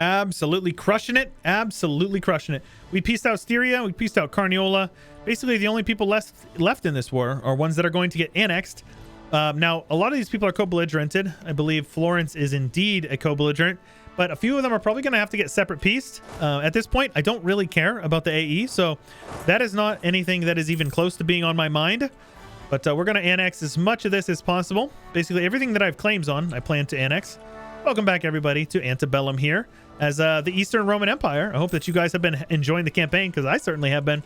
Absolutely crushing it. Absolutely crushing it. We pieced out Styria. We pieced out Carniola. Basically, the only people left in this war are ones that are going to get annexed. Now, a lot of these people are co-belligerented. I believe Florence is indeed a co-belligerent, but a few of them are probably going to have to get separate pieced. At this point, I don't really care about the AE, so that is not anything that is even close to being on my mind. But we're going to annex as much of this as possible. Basically, everything that I have claims on, I plan to annex. Welcome back, everybody, to Ante Bellum here as the Eastern Roman Empire. I hope that you guys have been enjoying the campaign, because I certainly have been.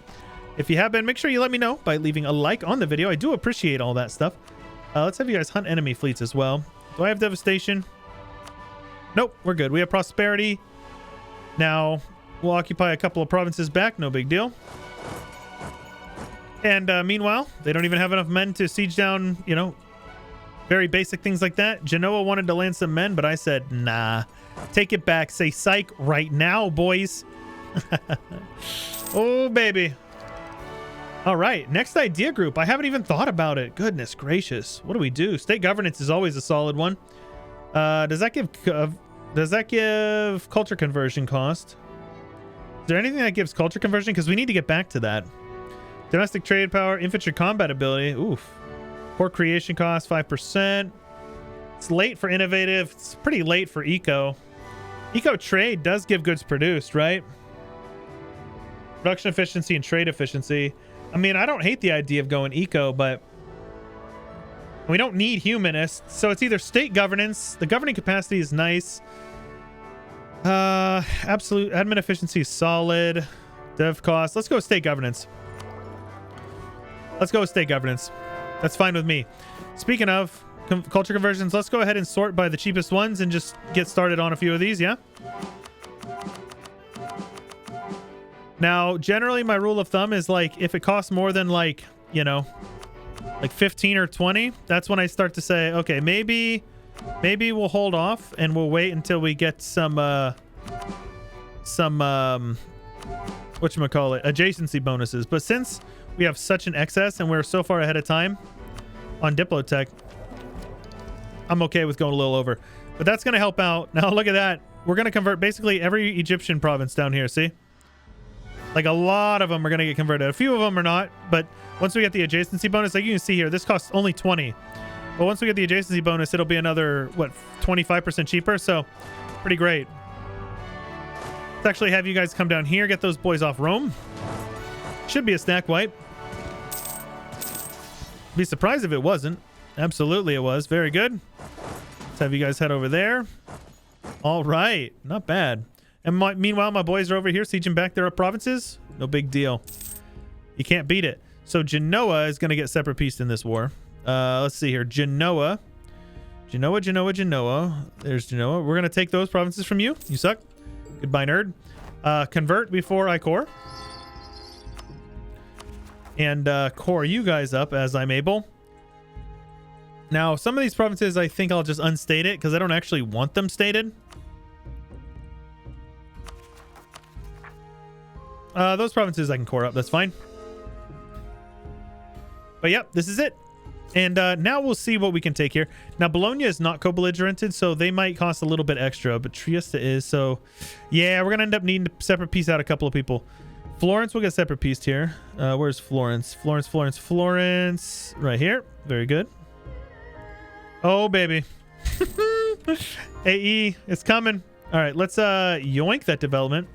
If you have been, make sure you let me know by leaving a like on the video. I do appreciate all that stuff. Let's have you guys hunt enemy fleets as well. Do I have devastation? Nope, we're good. We have prosperity. Now, we'll occupy a couple of provinces back. No big deal. And meanwhile, they don't even have enough men to siege down, you know, very basic things like that. Genoa wanted to land some men, but I said, nah. Take it back. Say psych right now, boys. Oh, baby. All right, next idea group. I haven't even thought about it. Goodness gracious. What do we do? State governance is always a solid one. Does that give culture conversion cost? Is there anything that gives culture conversion? Because we need to get back to that. Domestic trade power, infantry combat ability. Oof. Port creation cost 5%. It's late for innovative. It's pretty late for eco. Eco trade does give goods produced, right? Production efficiency and trade efficiency. I mean, I don't hate the idea of going eco, but we don't need humanists. So it's either state governance. The governing capacity is nice. Absolute admin efficiency is solid. Dev cost. Let's go with state governance. Let's go with state governance. That's fine with me. Speaking of culture conversions, let's go ahead and sort by the cheapest ones and just get started on a few of these, yeah? Now, generally, my rule of thumb is, like, if it costs more than, like, you know, like 15 or 20, that's when I start to say, okay, maybe we'll hold off and we'll wait until we get some whatchamacallit, adjacency bonuses. But since we have such an excess and we're so far ahead of time on Diplotech, I'm okay with going a little over. But that's going to help out. Now, look at that. We're going to convert basically every Egyptian province down here, see? Like, a lot of them are going to get converted. A few of them are not, but once we get the adjacency bonus, like you can see here, this costs only 20. But once we get the adjacency bonus, it'll be another, what, 25% cheaper? So, pretty great. Let's actually have you guys come down here, get those boys off Rome. Should be a snack wipe. Be surprised if it wasn't. Absolutely it was. Very good. Let's have you guys head over there. All right. Not bad. And meanwhile, my boys are over here sieging back their provinces. No big deal. You can't beat it. So Genoa is going to get separate pieced in this war. Let's see here. Genoa. There's Genoa. We're going to take those provinces from you. You suck. Goodbye, nerd. Convert before I core. And core you guys up as I'm able. Now, some of these provinces, I think I'll just unstate it because I don't actually want them stated. Those provinces I can core up. That's fine. But yep, this is it. And now we'll see what we can take here. Now, Bologna is not co-belligerented, so they might cost a little bit extra, but Trieste is. So, yeah, we're going to end up needing to separate piece out a couple of people. Florence will get separate pieced here. Where's Florence? Florence. Right here. Very good. Oh, baby. AE, it's coming. All right, let's yoink that development.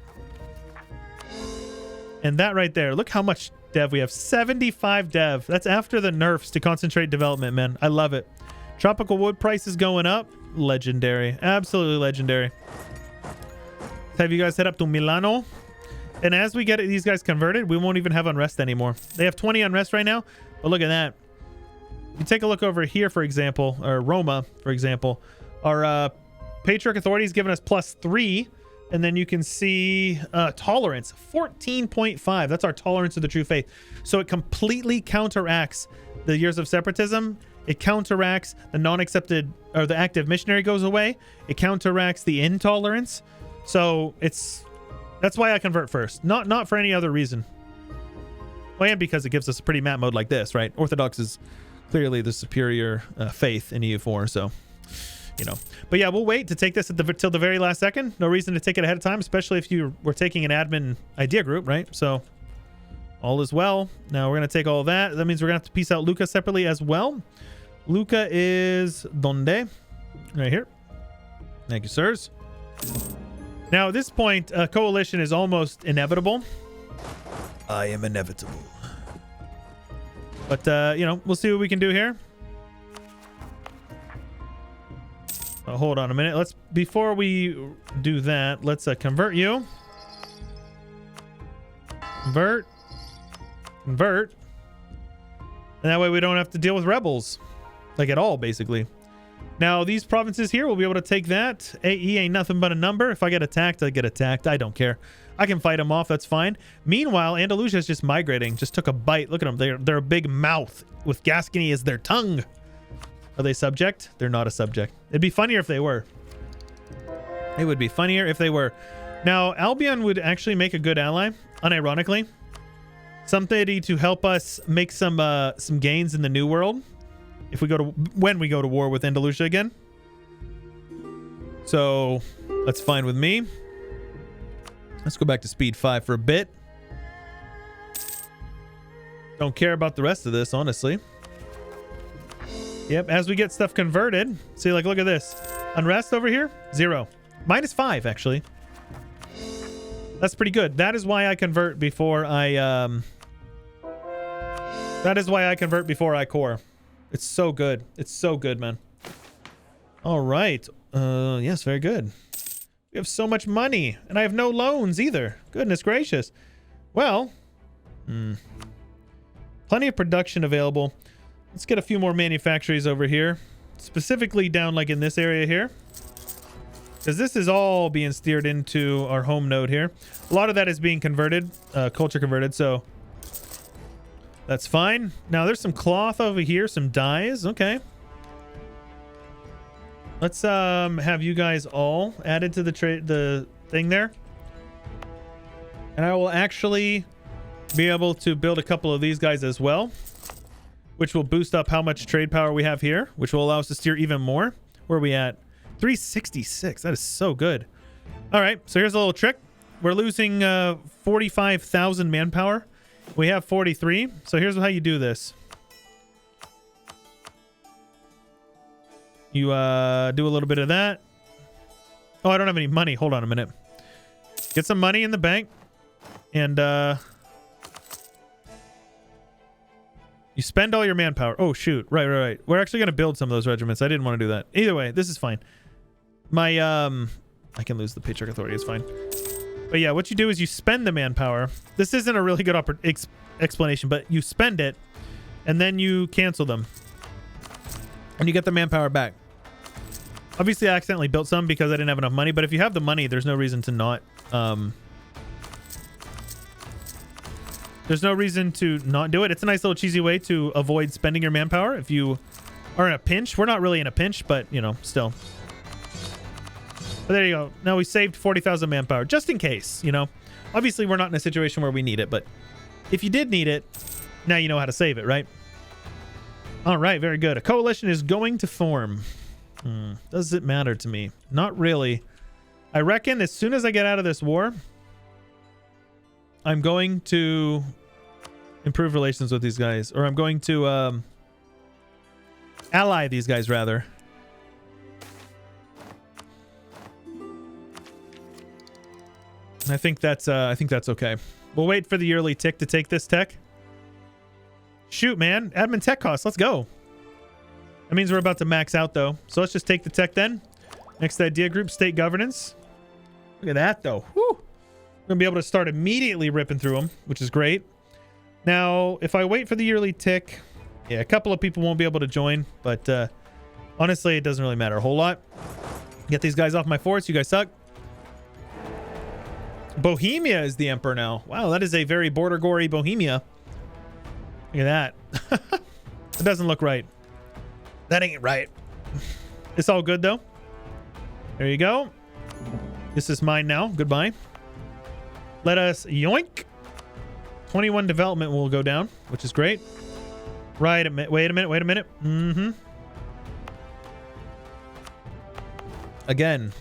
And that right there, look how much dev we have. 75 dev. That's after the nerfs to concentrate development, man. I love it. Tropical wood price is going up. Legendary. Absolutely legendary. Let's have you guys head up to Milano. And as we get these guys converted, we won't even have unrest anymore. They have 20 unrest right now, but look at that. You take a look over here, for example, or Roma, for example. Our Patriarch Authority is giving us +3. And then you can see tolerance, 14.5. That's our tolerance of the true faith. So it completely counteracts the years of separatism. It counteracts the non-accepted, or the active missionary goes away. It counteracts the intolerance. So that's why I convert first. Not for any other reason. Well, and because it gives us a pretty map mode like this, right? Orthodox is clearly the superior faith in EU4. So you know. But yeah, we'll wait to take this till the very last second. No reason to take it ahead of time, especially if you were taking an admin idea group, right? So all is well. Now we're going to take all that. That means we're going to have to piece out Luca separately as well. Luca is donde? Right here. Thank you, sirs. Now at this point, a coalition is almost inevitable. I am inevitable. But, you know, we'll see what we can do here. Hold on a minute. Before we do that, let's convert you. Convert. And that way we don't have to deal with rebels. Like at all, basically. Now, these provinces here, we'll be able to take that. AE ain't nothing but a number. If I get attacked, I get attacked. I don't care. I can fight them off. That's fine. Meanwhile, Andalusia is just migrating. Just took a bite. Look at them. They're a big mouth with Gascony as their tongue. Are they subject? They're not a subject. It'd be funnier if they were. It would be funnier if they were. Now, Albion would actually make a good ally, unironically. Somebody to help us make some gains in the New World. When we go to war with Andalusia again. So that's fine with me. Let's go back to speed 5 for a bit. Don't care about the rest of this, honestly. Yep, as we get stuff converted. See, like, look at this. Unrest over here, 0. -5, actually. That's pretty good. That is why I convert before I core. It's so good. It's so good, man. All right. Yes, very good. We have so much money, and I have no loans either. Goodness gracious. Well, plenty of production available. Let's get a few more manufactories over here, specifically down like in this area here, because this is all being steered into our home node here. A lot of that is being converted, culture converted, so that's fine. Now there's some cloth over here, some dyes. Okay. Let's have you guys all added to the thing there. And I will actually be able to build a couple of these guys as well, which will boost up how much trade power we have here, which will allow us to steer even more. Where are we at? 366. That is so good. All right, so here's a little trick. We're losing 45,000 manpower. We have 43. So here's how you do this. You do a little bit of that. Oh, I don't have any money. Hold on a minute. Get some money in the bank. And you spend all your manpower. Oh, shoot. Right. We're actually going to build some of those regiments. I didn't want to do that. Either way, this is fine. I can lose the Patriarch Authority. It's fine. But yeah, what you do is you spend the manpower. This isn't a really good explanation, but you spend it, and then you cancel them. And you get the manpower back. Obviously, I accidentally built some because I didn't have enough money, but if you have the money, there's no reason to not... there's no reason to not do it. It's a nice little cheesy way to avoid spending your manpower if you are in a pinch. We're not really in a pinch, but, you know, still. But there you go. Now we saved 40,000 manpower, just in case, you know. Obviously, we're not in a situation where we need it, but if you did need it, now you know how to save it, right? All right, very good. A coalition is going to form. Does it matter to me? Not really. I reckon as soon as I get out of this war, I'm going to improve relations with these guys, or I'm going to ally these guys, rather. I think that's okay. We'll wait for the yearly tick to take this tech. Shoot, man. Admin tech costs. Let's go. That means we're about to max out, though. So let's just take the tech then. Next idea group, state governance. Look at that, though. Woo. We're going to be able to start immediately ripping through them, which is great. Now, if I wait for the yearly tick, yeah, a couple of people won't be able to join, but honestly, it doesn't really matter a whole lot. Get these guys off my force. You guys suck. Bohemia is the emperor now. Wow, that is a very border gory Bohemia. Look at that. It doesn't look right. That ain't right. It's all good, though. There you go. This is mine now. Goodbye. Let us yoink. 21 development will go down, which is great. Right. Wait a minute. Again,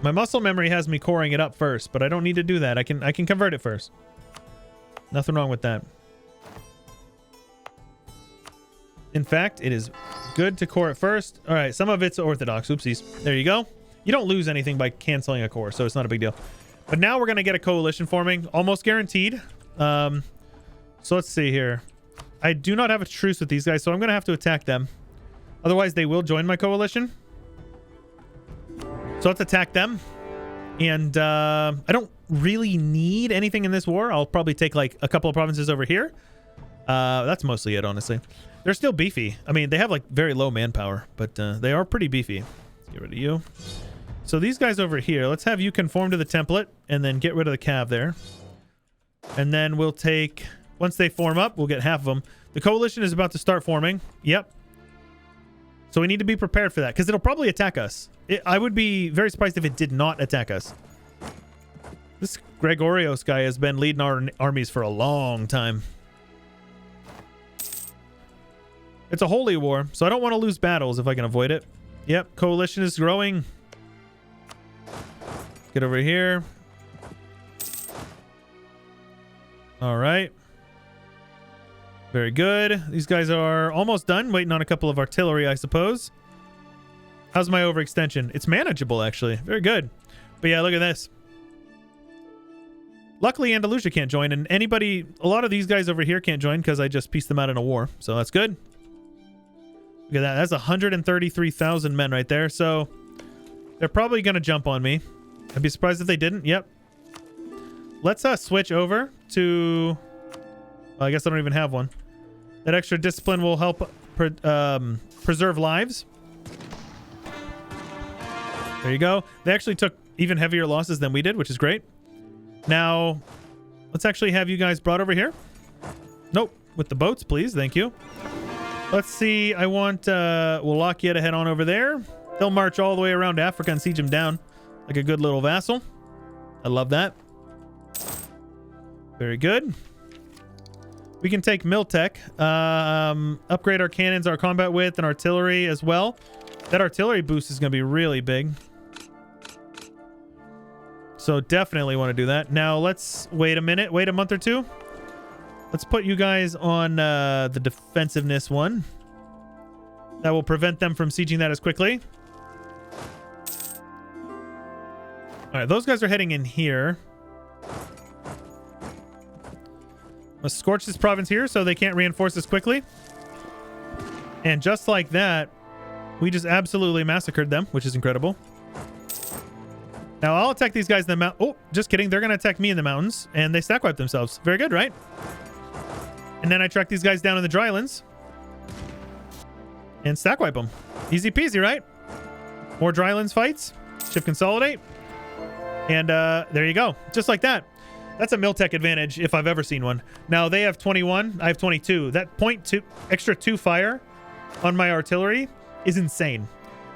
my muscle memory has me coring it up first, but I don't need to do that. I can convert it first. Nothing wrong with that. In fact, it is good to core it first. All right, some of it's orthodox. Oopsies. There you go. You don't lose anything by canceling a core, so it's not a big deal. But now we're going to get a coalition forming, almost guaranteed. So let's see here. I do not have a truce with these guys, so I'm going to have to attack them. Otherwise, they will join my coalition. So let's attack them. And I don't really need anything in this war. I'll probably take like a couple of provinces over here. That's mostly it, honestly. They're still beefy. I mean, they have like very low manpower, but they are pretty beefy. Let's get rid of you. So these guys over here, let's have you conform to the template and then get rid of the cav there. And then we'll take, once they form up, we'll get half of them. The coalition is about to start forming. Yep. So we need to be prepared for that because it'll probably attack us. I would be very surprised if it did not attack us. This Gregorios guy has been leading our armies for a long time. It's a holy war, so I don't want to lose battles if I can avoid it. Yep, coalition is growing. Get over here. All right. Very good. These guys are almost done. Waiting on a couple of artillery, I suppose. How's my overextension? It's manageable, actually. Very good. But yeah, look at this. Luckily, Andalusia can't join, and a lot of these guys over here can't join because I just pieced them out in a war. So that's good. Look at that. That's 133,000 men right there. So they're probably going to jump on me. I'd be surprised if they didn't. Yep. Let's switch over to... Well, I guess I don't even have one. That extra discipline will help preserve lives. There you go. They actually took even heavier losses than we did, which is great. Now, let's actually have you guys brought over here. Nope. With the boats, please. Thank you. Let's see. I want Wallachia to head on over there. They'll march all the way around Africa and siege him down like a good little vassal. I love that. Very good. We can take Miltech, upgrade our cannons, our combat width, and artillery as well. That artillery boost is going to be really big. So definitely want to do that. Now let's wait a minute. Wait a month or two. Let's put you guys on the defensiveness one. That will prevent them from sieging that as quickly. All right, those guys are heading in here. Let's scorch this province here so they can't reinforce as quickly. And just like that, we just absolutely massacred them, which is incredible. Now I'll attack these guys in the mountain. Oh, just kidding. They're going to attack me in the mountains, and they stack wipe themselves. Very good, right? And then I track these guys down in the drylands and stack wipe them. Easy peasy, right? More drylands fights. Ship consolidate. And there you go. Just like that. That's a Miltech advantage if I've ever seen one. Now they have 21. I have 22. That extra 2 fire on my artillery is insane.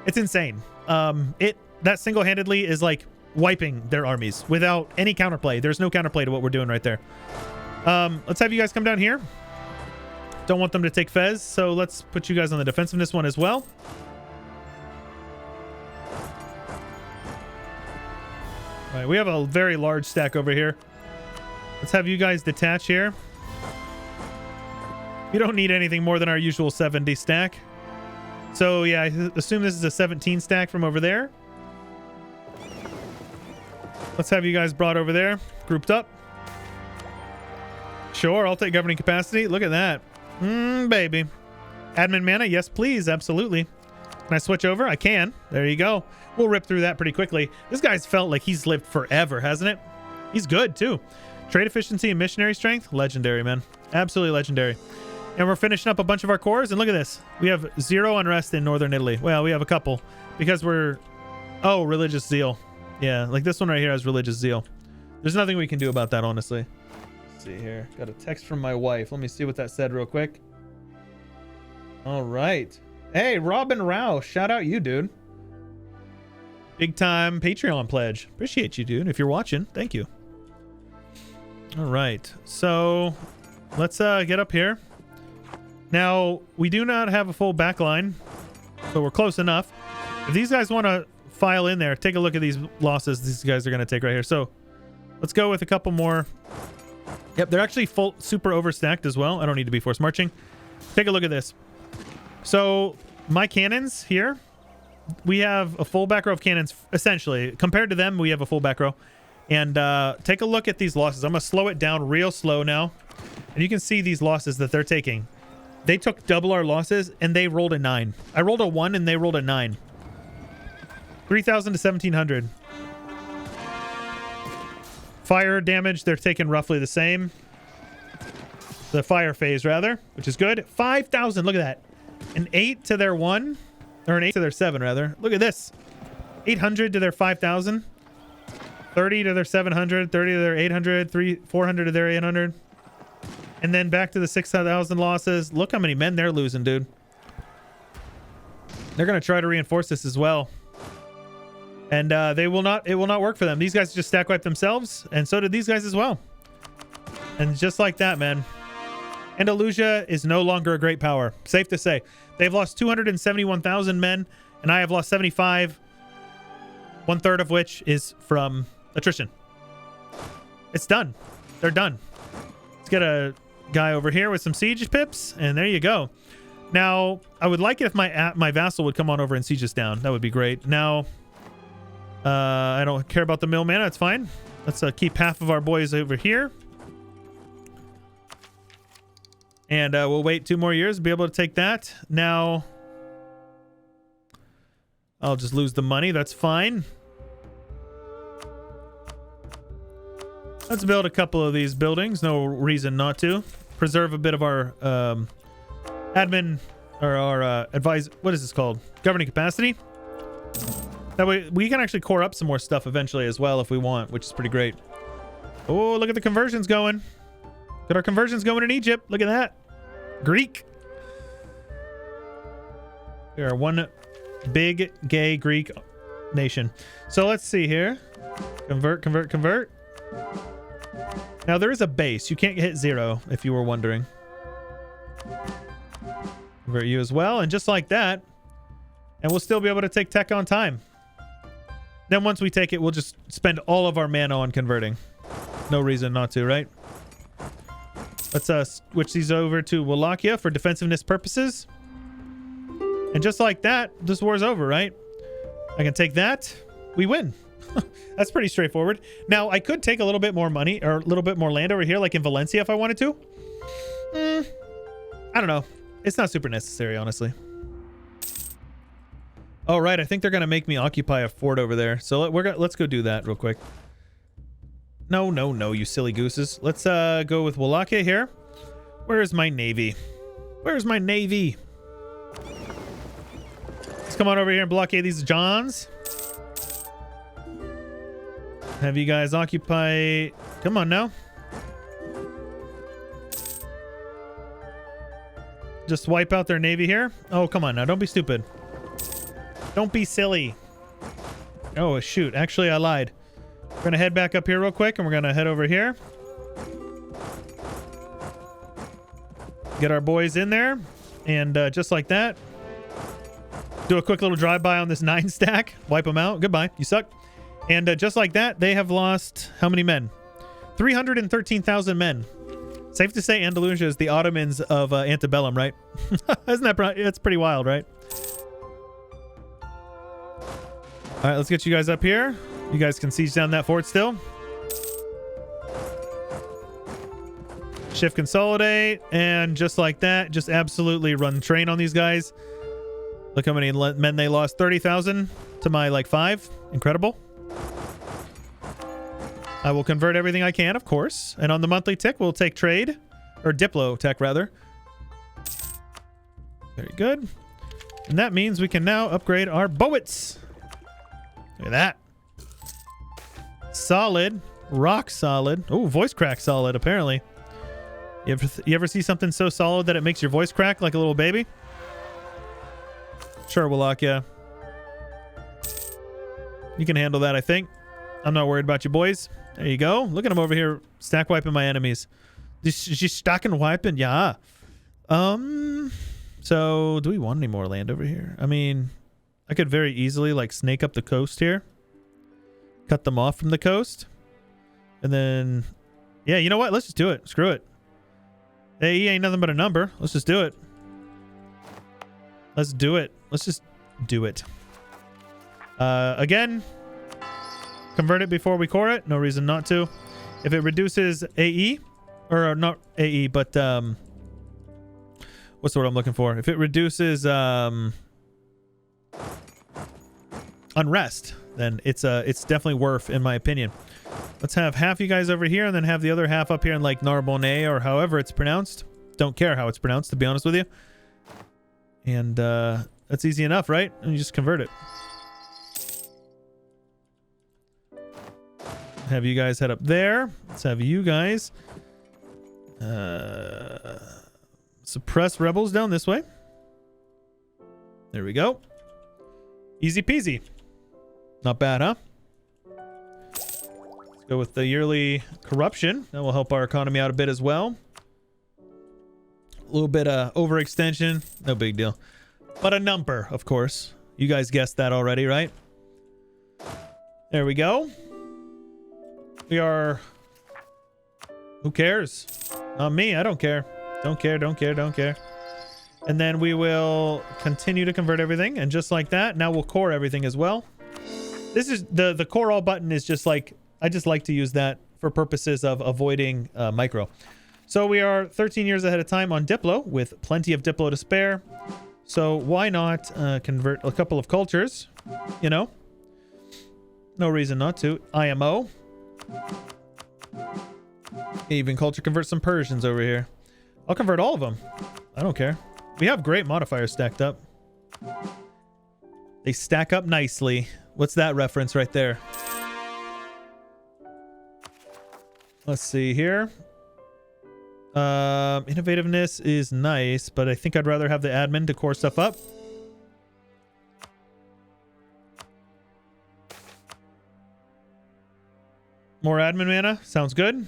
It's insane. That single-handedly is like wiping their armies without any counterplay. There's no counterplay to what we're doing right there. Let's have you guys come down here. Don't want them to take Fez, so let's put you guys on the defensiveness one as well. All right, we have a very large stack over here. Let's have you guys detach here. We don't need anything more than our usual 70 stack. So yeah, I assume this is a 17 stack from over there. Let's have you guys brought over there, grouped up. Sure, I'll take governing capacity. Look at that. Baby. Admin mana, yes please, absolutely. Can I switch over? I can. There you go. We'll rip through that pretty quickly. This guy's felt like he's lived forever, hasn't it? He's good too. Trade efficiency and missionary strength, legendary, man. Absolutely legendary. And we're finishing up a bunch of our cores, and look at this. We have 0 unrest in northern Italy. Well, we have a couple because we're... Oh, religious zeal. Yeah, like this one right here has religious zeal. There's nothing we can do about that, honestly. Let's see here. Got a text from my wife. Let me see what that said real quick. All right. Hey, Robin Rao. Shout out you, dude. Big time Patreon pledge. Appreciate you, dude. If you're watching, thank you. All right. So let's get up here. Now, we do not have a full back line, so we're close enough. If these guys want to file in there, take a look at these losses these guys are going to take right here. So let's go with a couple more. Yep, they're actually super overstacked as well. I don't need to be force marching. Take a look at this. So my cannons here, we have a full back row of cannons, essentially. Compared to them, we have a full back row. And take a look at these losses. I'm going to slow it down real slow now. And you can see these losses that they're taking. They took double our losses, and they rolled a 9. I rolled a 1, and they rolled a 9. 3,000 to 1,700. Fire damage, they're taking roughly the same. The fire phase, rather, which is good. 5,000, look at that. An 8 to their 1, or an 8 to their 7, rather. Look at this. 800 to their 5,000. 30 to their 700, 30 to their 800, 400 to their 800. And then back to the 6,000 losses. Look how many men they're losing, dude. They're going to try to reinforce this as well. And it will not work for them. These guys just stack wipe themselves, and so did these guys as well. And just like that, man. Andalusia is no longer a great power. Safe to say. They've lost 271,000 men, and I have lost 75, 1/3 of which is from attrition. It's done. They're done. Let's get a guy over here with some siege pips, and there you go. Now, I would like it if my vassal would come on over and siege us down. That would be great. Now, I don't care about the mill mana. It's fine. Let's keep half of our boys over here. And we'll wait 2 more years to be able to take that. Now, I'll just lose the money. That's fine. Let's build a couple of these buildings. No reason not to. Preserve a bit of our admin or our advise. What is this called? Governing capacity. That way we can actually core up some more stuff eventually as well if we want, which is pretty great. Oh, look at the conversions going. Look at our conversions going in Egypt. Look at that. Greek. We are one big gay Greek nation. So let's see here. Convert, convert, convert. Now there is a base. You can't hit 0 if you were wondering. Convert you as well. And just like that. And we'll still be able to take tech on time. Then once we take it, we'll just spend all of our mana on converting. No reason not to, right? Let's switch these over to Wallachia for defensiveness purposes. And just like that, this war's over, right? I can take that. We win. That's pretty straightforward. Now, I could take a little bit more money or a little bit more land over here, like in Valencia if I wanted to. I don't know. It's not super necessary, honestly. All right, I think they're going to make me occupy a fort over there. So let's go do that real quick. No, no, no, you silly gooses. Let's go with Wallachia here. Where's my navy? Where's my navy? Let's come on over here and blockade these Johns. Have you guys occupy... Come on now. Just wipe out their navy here. Oh, come on now. Don't be stupid. Don't be silly. Oh, shoot. Actually, I lied. We're going to head back up here real quick, and we're going to head over here. Get our boys in there. And just like that. Do a quick little drive-by on this 9 stack. Wipe them out. Goodbye. You suck. And just like that, they have lost how many men? 313,000 men. Safe to say Andalusia is the Ottomans of Ante Bellum, right? Isn't that it's pretty wild, right? All right, let's get you guys up here. You guys can siege down that fort still. Shift consolidate, and just like that, just absolutely run train on these guys. Look how many men they lost. 30,000 to my like 5. Incredible. I will convert everything I can, of course. And on the monthly tick, we'll take trade. Or Diplo tech, rather. Very good. And that means we can now upgrade our Bowits. Look at that. Solid. Rock solid. Oh, voice crack solid, apparently. You ever see something so solid that it makes your voice crack like a little baby? Sure, Wallachia. You can handle that, I think. I'm not worried about you boys. There you go. Look at them over here stack wiping my enemies. She's stacking wiping, yeah. So do we want any more land over here? I mean, I could very easily like snake up the coast here. Cut them off from the coast. And then, yeah, you know what? Let's just do it. Screw it. AE ain't nothing but a number. Let's just do it. Let's do it. Let's just do it. Again, convert it before we core it. No reason not to. If it reduces AE, or not AE, but what's the word I'm looking for? If it reduces unrest, then it's definitely worth, in my opinion. Let's have half you guys over here and then have the other half up here in like Narbonne or however it's pronounced. Don't care how it's pronounced, to be honest with you. And that's easy enough, right? And you just convert it. Have you guys head up there. Let's have you guys suppress rebels down this way. There we go. Easy peasy. Not bad, huh? Let's go with the yearly corruption. That will help our economy out a bit as well. A little bit of overextension. No big deal. But a number, of course. You guys guessed that already, right? There we go. We are... Who cares? Not me. I don't care. Don't care, don't care, don't care. And then we will continue to convert everything. And just like that, now we'll core everything as well. This is... The core all button is just like... I just like to use that for purposes of avoiding micro. So we are 13 years ahead of time on Diplo with plenty of Diplo to spare. So why not convert a couple of cultures? You know? No reason not to. IMO. Even culture convert some Persians over here. I'll convert all of them. I don't care. We have great modifiers stacked up. They stack up nicely. What's that reference right there? Let's see here. Innovativeness is nice, but I think I'd rather have the admin to core stuff up. More admin mana. Sounds good.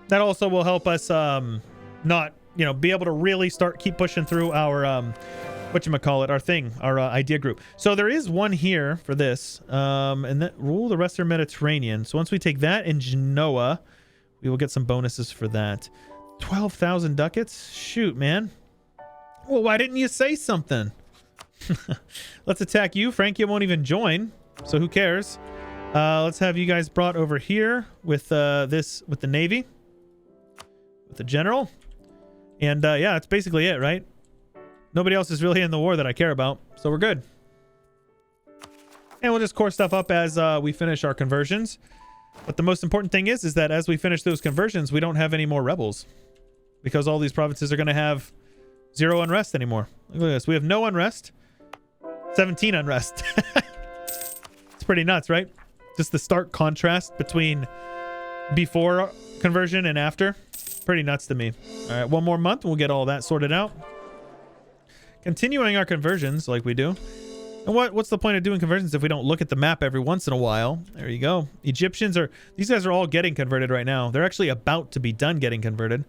That also will help us not, you know, be able to really keep pushing through our whatchamacallit, our thing, our idea group. So there is one here for this. And that rule the rest are Mediterranean. So once we take that in Genoa, we will get some bonuses for that. 12,000 ducats? Shoot, man. Well, why didn't you say something? Let's attack you. Frankia won't even join, so who cares? Let's have you guys brought over here with with the Navy. With the General. And yeah, that's basically it, right? Nobody else is really in the war that I care about, so we're good. And we'll just core stuff up as we finish our conversions. But the most important thing is that as we finish those conversions, we don't have any more rebels. Because all these provinces are going to have 0 unrest anymore. Look at this. We have no unrest. 17 unrest. It's pretty nuts, right? Just the stark contrast between before conversion and after. Pretty nuts to me. All right, one more month. We'll get all that sorted out. Continuing our conversions like we do. And what's the point of doing conversions if we don't look at the map every once in a while? There you go. These guys are all getting converted right now. They're actually about to be done getting converted.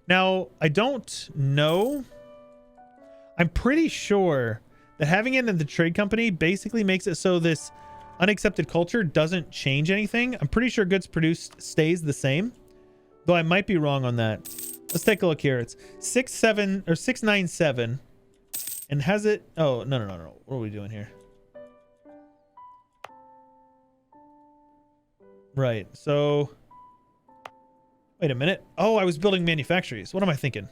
Now, I don't know. I'm pretty sure that having it in the trade company basically makes it so this unaccepted culture doesn't change anything. I'm pretty sure goods produced stays the same, though I might be wrong on that. Let's take a look here. It's 697. And has it... Oh, no. What are we doing here? Right, so... Wait a minute. Oh, I was building manufactories. What am I thinking?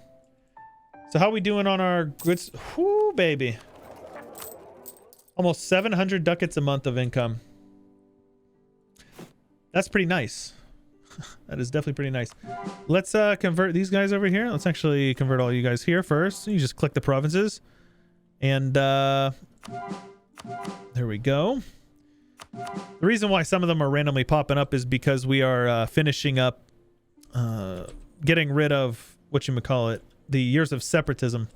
So how are we doing on our goods? Whoo, baby. Almost 700 ducats a month of income. That's pretty nice. That is definitely pretty nice. Let's convert these guys over here. Let's actually convert all you guys here first. You just click the provinces. And there we go. The reason why some of them are randomly popping up is because we are finishing up getting rid of whatchamacallit, the years of separatism.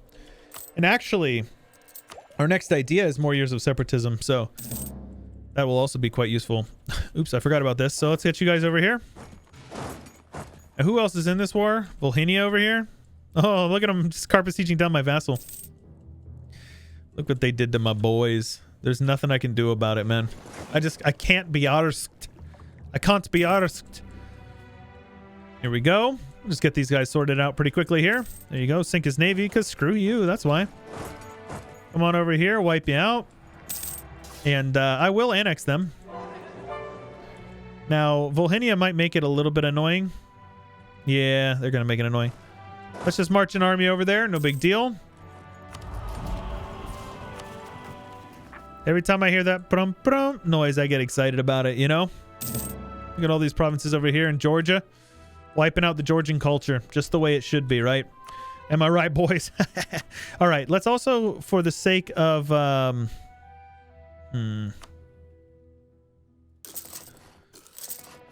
And actually, our next idea is more years of separatism, so that will also be quite useful. Oops, I forgot about this. So let's get you guys over here. And who else is in this war? Volhynia over here. Oh, look at him just carpet sieging down my vassal. Look what they did to my boys. There's nothing I can do about it, man. I can't be asked. I can't be asked. Here we go. Just get these guys sorted out pretty quickly here. There you go. Sink his navy, because screw you. That's why. Come on over here. Wipe you out. And I will annex them. Now, Volhynia might make it a little bit annoying. Yeah, they're going to make it annoying. Let's just march an army over there. No big deal. Every time I hear that brum, brum noise, I get excited about it, you know? Look at all these provinces over here in Georgia. Wiping out the Georgian culture. Just the way it should be, right? Am I right, boys? All right, let's also, for the sake of...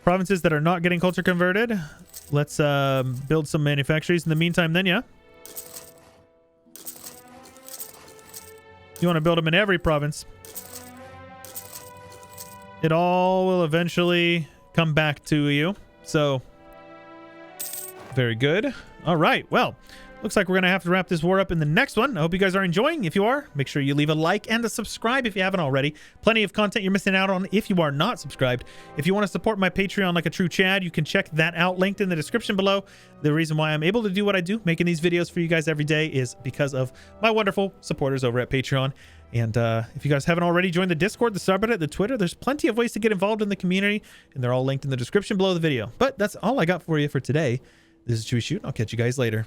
provinces that are not getting culture converted, let's build some manufactories in the meantime then, yeah? You want to build them in every province. It all will eventually come back to you. So, very good. All right, well, looks like we're going to have to wrap this war up in the next one. I hope you guys are enjoying. If you are, make sure you leave a like and a subscribe if you haven't already. Plenty of content you're missing out on if you are not subscribed. If you want to support my Patreon like a true Chad, you can check that out, linked in the description below. The reason why I'm able to do what I do, making these videos for you guys every day, is because of my wonderful supporters over at Patreon. And if you guys haven't already joined the Discord, the subreddit, the Twitter, there's plenty of ways to get involved in the community, and they're all linked in the description below the video. But that's all I got for you for today. This is Chewyshoot. I'll catch you guys later.